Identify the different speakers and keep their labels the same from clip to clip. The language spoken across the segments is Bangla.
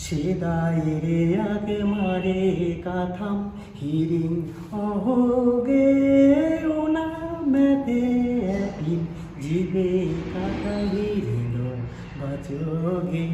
Speaker 1: সেদাইরে আগে মারে কাথাম হিরিং অহোগে ওনা মেতে এপিন জিবে কাটা হিরিল বাজোগে।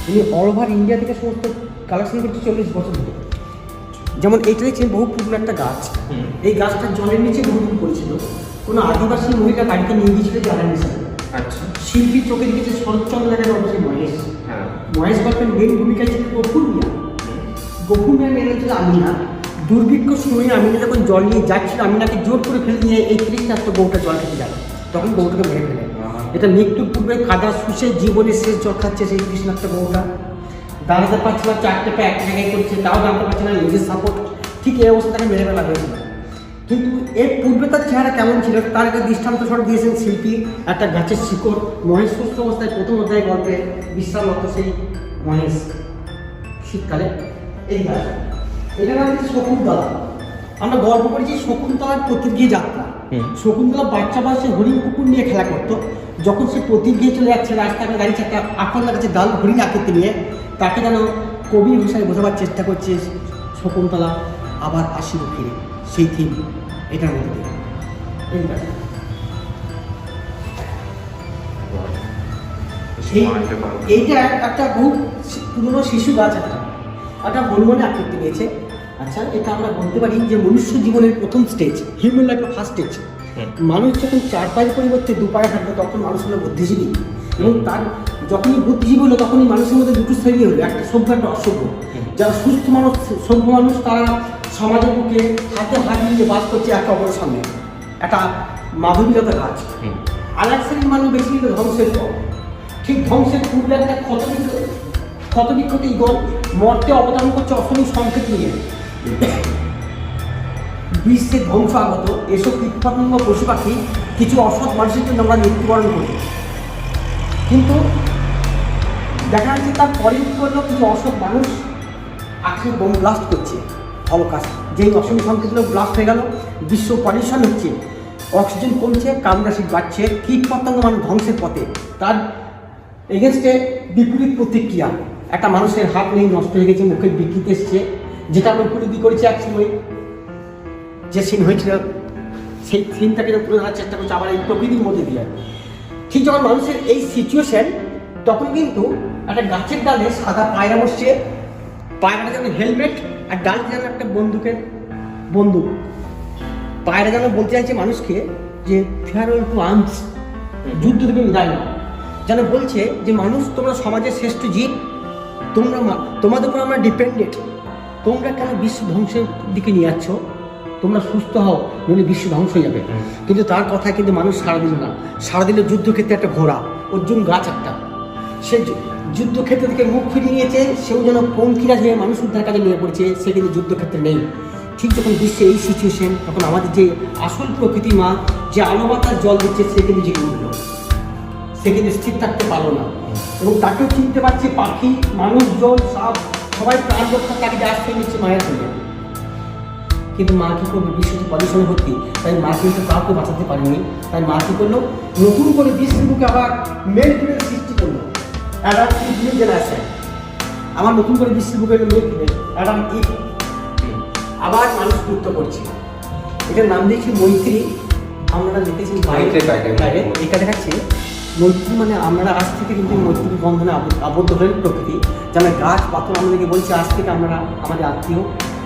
Speaker 1: উনি অল ওভার ইন্ডিয়া থেকে সমস্ত কালেকশন করতে 40 বছর ধরে। যেমন এইটা দেখছেন বহু পুরনো একটা গাছ, এই গাছটার জলের নিচে বহুদিন পড়েছিল, কোনো আদিবাসী মহিলা বাড়িতে নিয়ে গিয়েছিল জ্বালানি হিসাবে। আচ্ছা, শিল্পী চোখে দেখেছে শরৎচন্দ্রের অবশ্যই মহেশ। মহেশ গল্পের মেন ভূমিকায় ছিল গফুর মিয়া। গফুর মিয়া মেনে হচ্ছিল আমিনা। দুর্ভিক্ষ সময়ে আমিনা যখন জল নিয়ে যাচ্ছিল, আমিনাকে জোর করে ফেলে দিয়ে এই তৃষ্ণার্ত বউটা জল খেতে যাবে, তখন বউটাকে মেরে ফেলে। এটা মৃত্যুর পূর্বে কাদা শুষে জীবনের শেষ জল খাচ্ছে সেই কৃষ্ণার্থ বউটা। দাঁড়াতে পারছে না, চারটে পা এক জায়গায় করছে, তাও দাঁড়াতে পারছে না, নিজের সাপোর্ট। ঠিক এই অবস্থাটাকে মেরে ফেলা হয়েছিল। কিন্তু এর পূর্বে তার চেহারা কেমন ছিল তার একটা দৃষ্টান্ত স্বরূপ দিয়েছেন শিল্পী। একটা গাছের শিকড়, মহেশ সুস্থ অবস্থায় প্রথম অধ্যায় গল্পে বিশ্রামরত সেই মহেশ শীতকালে এই গাছ। এটা নাম হচ্ছে শকুন্তলা। আমরা গল্প করেছি শকুন্তলার প্রতিগৃহে যাত্রা। শকুন্তলা বাচ্চা বয়সে হরিণ কুকুর নিয়ে খেলা করতো। যখন সে প্রতিগৃহে চলে যাচ্ছে, রাস্তায় গাড়ি চাকা আকল লাগাচ্ছে ডাল হরিণ আকৃতি নিয়ে, তাকে যেন কবির ভাষায় বোঝাবার চেষ্টা করছে শকুন্তলা আবার আসিব ফিরে। সেই থিম এটার মধ্যে এইটা একটা বহু পুরনো শিশু গাছ, একটা বনবনে আকৃতি পেয়েছে। আচ্ছা, এটা আমরা বলতে পারি যে মনুষ্য জীবনের প্রথম স্টেজ, হিউম্যান লাইফের ফার্স্ট স্টেজ। মানুষ যখন 4 পায়ের পরিবর্তে 2 পায়ে থাকবে তখন মানুষ হলো বুদ্ধিজীবী, এবং তার যখনই বুদ্ধিজীবী হলো তখনই মানুষের মধ্যে দুটো শ্রেণী হলো, একটা সভ্য একটা অসভ্য। যারা সুস্থ মানুষ, সভ্য মানুষ, তারা সমাজের বুকে হাতে হাত নিয়ে বাস করছে একে অপরের সামনে, একটা মাধবীলতা গাছ। আর এক শ্রেণীর মানুষ বেশি ধ্বংসের পর, ঠিক ধ্বংসের পূর্বে একটা ক্ষতবিক্ষত ইগল মর্তে অবদান করছে অসংখ্য সংকেত নিয়ে। বিশ্বের ধ্বংস আগত এসব কীটপতঙ্গ পশু পাখি কিছু অসৎ মানুষের জন্য আমরা মৃত্যুবরণ করি, কিন্তু দেখা যাচ্ছে তার পরে করলেও কিছু অসৎ মানুষ আকাশে বোম ব্লাস্ট করছে অবকাশ। যেই অসংখ্য সংকেতগুলো ব্লাস্ট হয়ে গেল, বিশ্ব পলিউশন হচ্ছে, অক্সিজেন কমছে, কার্বন ডাইঅক্সাইড বাড়ছে, কীটপতঙ্গ মানুষ ধ্বংসের পথে। তার এগেনস্টে বিপরীত প্রতিক্রিয়া, একটা মানুষের হাত নেই, নষ্ট হয়ে গেছে, মুখের বিকৃতি এসছে, যেটা আমরা উপলব্ধি করেছি এক সময় যে সিন হয়েছিল, সেই সিনটাকে তুলে ধরার চেষ্টা করছে আবার এই প্রকৃতির মধ্যে দিয়ে। ঠিক যখন মানুষের এই সিচুয়েশন, তখন কিন্তু একটা গাছের ডালে সাদা পায়রা বসছে, পায়রাটা যেন হেলমেট আর ডালটা যেন একটা বন্দুক। পায়রা যেন বলতে চাইছে মানুষকে যে ফেয়ারওয়েল টু আর্মস, যুদ্ধ থেকে বিদায় নাও। যেন বলছে যে মানুষ, তোমরা সমাজের শ্রেষ্ঠ জীব, তোমাদের উপর আমরা ডিপেন্ডেন্ট, তোমরা কেন বিশ্ব ধ্বংসের দিকে নিয়ে যাচ্ছ? তোমরা সুস্থ হও, নইলে বিশ্ব ধ্বংস হয়ে যাবে। কিন্তু তার কথায় কিন্তু মানুষ সাড়া দিল না। সাড়া দিল যুদ্ধক্ষেত্রে একটা ঘোড়া, অর্জুন গাছ একটা, সে যুদ্ধক্ষেত্র থেকে মুখ ফিরিয়ে নিয়েছে, সেও যেন পঙ্কিরা হয়ে মানুষ উদ্ধার কাজে নিয়ে পড়ছে, সে কিন্তু যুদ্ধক্ষেত্রে নেই। ঠিক যখন বিশ্বে এই সিচুয়েশন, তখন আমাদের যে আসল প্রকৃতি মা, যে আলো বাতাস জল দিচ্ছে, সে কিন্তু জেগে উঠল, সে কিন্তু স্থির থাকতে পারলো না। এবং তাকেও চিনতে পারছে পাখি, মানুষ, জল, সাপ, সবাই প্রাণ রক্ষার তাকে আশ্রয় নিচ্ছে মায়ের সঙ্গে। কিন্তু মা কী করবে, বিশ্বটি পলিউশনে ভর্তি, তাই মা কিন্তু কাউকে বাঁচাতে পারেনি। তাই মা কী করলো, নতুন করে বিশ্বের বুকে আবার মেল ফিমেল সৃষ্টি করলো, অ্যাডাম ইভ নিউ জেনারেশন। আমার নতুন করে বিশ্বের বুকে মেল ফিমেল অ্যাডাম ইভ আবার মানুষ যুক্ত করছে। এটার নাম দিয়েছি মৈত্রী। আমরা লিখেছি বাইরে, এটা দেখাচ্ছে মৈত্রী মানে আমরা আজ থেকে কিন্তু মৈত্রী বন্ধনে আবদ্ধ হলেন প্রকৃতি, যেন গাছ পাথর আমাদেরকে বলছে আজ থেকে আমরা আমাদের আত্মীয়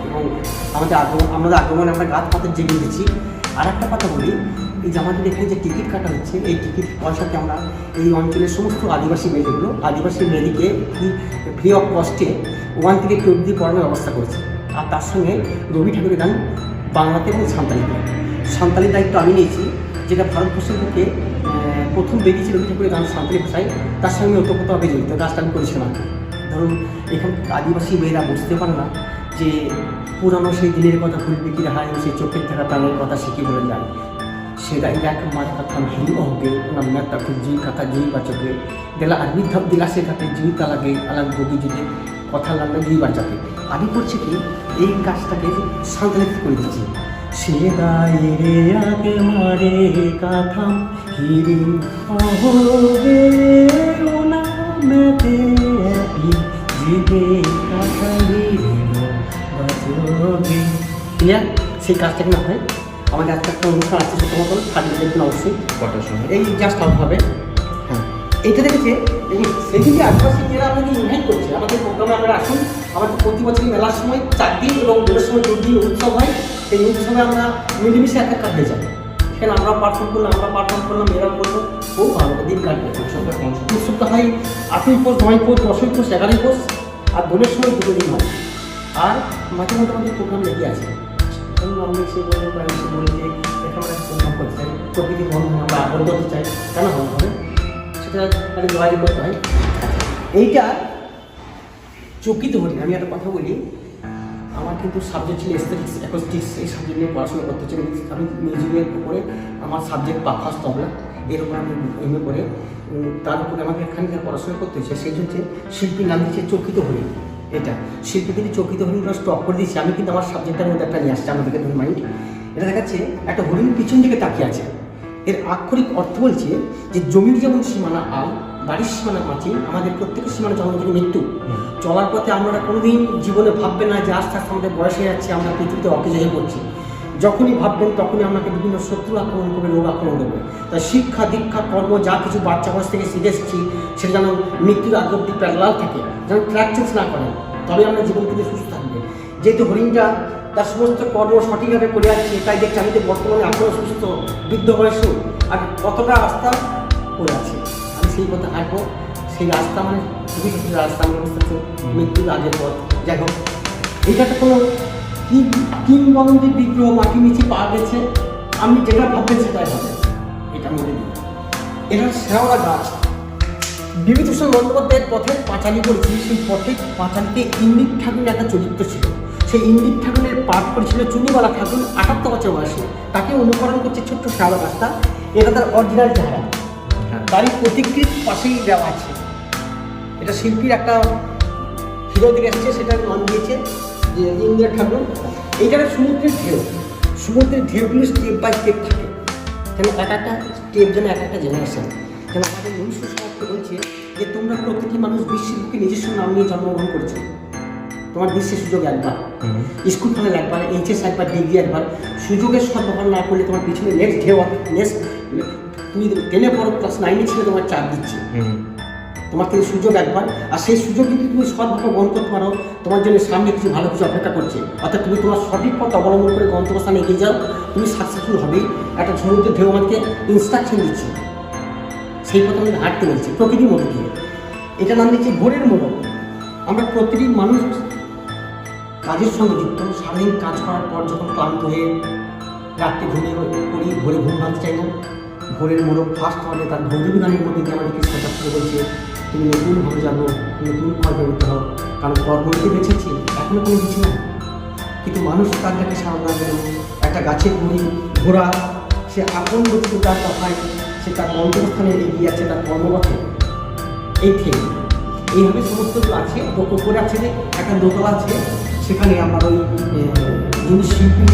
Speaker 1: এবং আমাদের আগমনে আমরা গাছ পাথর জেগে দিচ্ছি। আর একটা কথা বলি, এই যে আমাদের এখানে যে টিকিট কাটা হচ্ছে, এই টিকিট পয়সাকে আমরা এই অঞ্চলের সমস্ত আদিবাসী মেয়েদেরকে ফ্রি অফ কস্টে 1 থেকে 2 অবধি পড়ানোর ব্যবস্থা করেছে। আর তার সঙ্গে রবি ঠাকুরের গান বাংলাতে এবং সাঁওতালি দায়িত্ব আমি নিয়েছি, যেটা ভারতবর্ষের বুকে প্রথম বেরিয়েছে রবি ঠাকুরের গান সাঁওতালি ভাষায়, তার সঙ্গে ওতপ্রোতভাবে জড়িত। কাজটা আমি করেছিলাম। ধরুন এখান আদিবাসী মেয়েরা বুঝতে পারে না যে পুরানো সেই দিনের কথা ভুলবে কি হায়, সেই চোখের থাকা প্রাণের কথা সে কী বলে যায়। সেটা এক মার কথা হিল হোগে ওনার মেয়েটা খুব জি কথা জুই বাচকে দিলা আর্মি ধপ দিলা সে খাতে জুই তালাগে আলাগ বগি যদি কথা লাগলে জুই বাঁচাতে। আমি করছি কি এই কাজটাকে সাঁওতালি করে দিচ্ছি। সে গায়ে রে আগে মারে কথা হিরি হোগে ওনা মেতে জিবে কথা হিরো বাচকে। ক্লিয়ার? সেই কাজটাকে না হয় আমাদের আজকে একটা অনুষ্ঠান আছে, সেটা মতো থাকবে দেখবেন অবশ্যই কটার সময়, এই জাস্ট আউট হবে। হ্যাঁ, এইটা দেখেছে সেই দিকে আদিবাসী মেয়েরা আমাকে ইনভাইট করছে আমাদের প্রোগ্রামে। আপনারা আসুন, আমাদের প্রতি বছরই মেলার সময় 4 দিন এবং দোলের সময় 2 দিন উৎসব হয়। সেই উৎসবে আমরা মিলেমিশে একাকার হয়ে যাই। সেখানে আমরা পারফর্ম করলাম, এরাও করলো, খুব ভালো দিন কাটবে। উৎসবটা হয় 8ই পৌষ, 9ই পৌষ, 10ই পৌষ, 11ই পৌষ, আর দোলের সময় 2 দিন হয়। আর মাঝে মধ্যে আমাদের প্রোগ্রাম লেগে আছে। আমি সে বলি যে এখানে আমরা প্রোগ্রাম করতে চাই, প্রকৃতির বন্ধন আমরা আবদ্ধ হতে চাই, কেন হবে সেটা একটা জোয়ারি করতে হয়। এইটা চকিত হরিণ। আমি একটা কথা বলি, আমার কিন্তু সাবজেক্ট ছিল এস্থেটিক্স, অ্যাকোস্টিক্স, এই সাবজেক্ট নিয়ে পড়াশোনা করতে চাই। আমি মিউজিকের উপরে আমার সাবজেক্ট ফার্স্ট তবলা, এর উপরে আমি এমএ করে তার উপরে আমাকে এখানকার পড়াশোনা করতে হচ্ছে। সেই জন্য শিল্পীর নাম দিচ্ছে চকিত হরিণ। এটা শিল্পী কিন্তু চকিত হরিণ স্টপ করে দিয়েছি। আমি কিন্তু আমার সাবজেক্টের মধ্যে একটা নিয়ে আসছি আমাদেরকে ধরে মাইন্ড। এটা দেখাচ্ছে একটা হরিণ পিছন দিকে তাকিয়ে আছে। এর আক্ষরিক অর্থ বলছে যে জমির যেমন সীমানা আল, বাড়ির সীমানা মাছি, আমাদের প্রত্যেকের সীমানা জন্ম থেকে মৃত্যু। চলার পথে আমরা কোনোদিন জীবনে ভাববেন না যে আস্তে আস্তে আমাদের বয়স হয়ে যাচ্ছে, আমরা পৃথিবীতে অকেজ হয়ে পড়ছি। যখনই ভাববেন তখনই আপনাকে বিভিন্ন শত্রু আক্রমণ করবে, রোগ আক্রমণ করবে। তাই শিক্ষা দীক্ষা কর্ম যা কিছু বাচ্চা বয়স থেকে শিখে এসেছি, সেটা যেন মৃত্যুর আগ অব্দি প্যারালাল থাকে, যেন ট্র্যাক চেঞ্জ না করেন, তবে আমরা জীবন থেকে সুস্থ থাকবে। যেহেতু হরিণটা তার সমস্ত কর্ম সঠিকভাবে করে যাচ্ছে, তাই দেখছি আমি বর্তমানে এখনও সুস্থ, বৃদ্ধ বয়সেও আর কতটা রাস্তা করে আছে। আমি সেই পথে হাঁটবো, সেই রাস্তা মানে খুবই কিছু রাস্তা আমি বুঝতে পারছি, মৃত্যুর আগের পথ। যাই হোক, এইটাতে কোনো কিংবদন্তি বিগ্রহ মাটি নিচে পাওয়া গেছে, আমি যেটা ভাববেন সেটাই হবে। এটা মনে দিই, এটা শেওড়া গাছ। বিভূতিভূষণ বন্দ্যোপাধ্যায়ের পথের পাঁচালী করেছি। সেই পথের পাঁচালীতে ইন্দির ঠাকুরের একটা চরিত্র ছিল। সেই ইন্দির ঠাকুরের পাঠ করেছিল চুনিবালা ঠাকুর 78 বছর বয়সে। তাকে অনুকরণ করছে ছোট্ট শেওড়া গাছটা। এটা তার অরিজিনাল চেহারা, তারই প্রতিকৃত পাশেই দেওয়া আছে। এটা শিল্পীর একটা হিরো দিকে এসছে, সেটার নাম দিয়েছে যে ইন্দিরা ঠাকুর। এইখানে সমুদ্রের ঢেউগুলো স্টেপ বাই স্টেপ থাকে, যেন এক একটা স্টেপ যেন এক একটা জেনারেশন। যেন আমাদের মনুষ্য সমাজকে বলছে যে তোমরা প্রতিটি মানুষ বিশ্বের বুকে নিজস্ব নাম নিয়ে জন্মগ্রহণ করছো। তোমার বিশ্বের সুযোগ একবার, স্কুল কলেজ একবার, এইচএস একবার, ডিগ্রি একবার। সুযোগের সদ্ব্যবহার না করলে তোমার পিছনে নেক্সট তুমি 10-এ পড়ো, ক্লাস 9-এ ছিল, তোমার 4 দিচ্ছে। তোমার থেকে সুযোগ একবার, আর সেই সুযোগ যদি তুমি সৎভাবে গ্রহণ করতে পারো, তোমার জন্য সামনে কিছু ভালো কিছু অপেক্ষা করছে। অর্থাৎ তুমি তোমার সঠিক পথ অবলম্বন করে গন্তব্যস্থানে এগিয়ে যাও, তুমি সাকসেসফুল হবেই। একটা সমুদ্রের ঢেউ আমাকে ইনস্ট্রাকশন দিচ্ছে, সেই পথে আমাদের হাঁটতে বলছে প্রকৃতির মধ্যে দিয়ে। এটা নাম দিচ্ছে ভোরের মোড়ক। আমরা প্রতিটি মানুষ কাজের সঙ্গে যুক্ত। সারাদিন কাজ করার পর যখন ক্লান্ত হয়ে রাত্রে ঘুমিয়ে পড়ি, ভোরে ঘুম ভাঙতে চাই না। ভোরের মোড়ক ফার্স্ট হলে তার ভৌতিক মধ্যে দিয়ে আমাদেরকে সেটা করে বলছে তুমি নতুনভাবে জানো, নতুন কর্মে উঠতে হও। কারণ কর্মকে বেঁচেছি, এখনও কোনো কিছু না। কিন্তু মানুষ তাদেরকে সাবধান যেন একটা গাছের গুঁড়ি ঘোড়া, সে আপন গতিতে তার কথায় সে তার গন্তব্যস্থানে এগিয়ে আছে, তার কর্মপথে। এই ঠিক এইভাবে সমস্তগুলো আছে। উপরে আছে যে একটা দোতলা আছে, সেখানে আমার ওই যিনি শিল্পী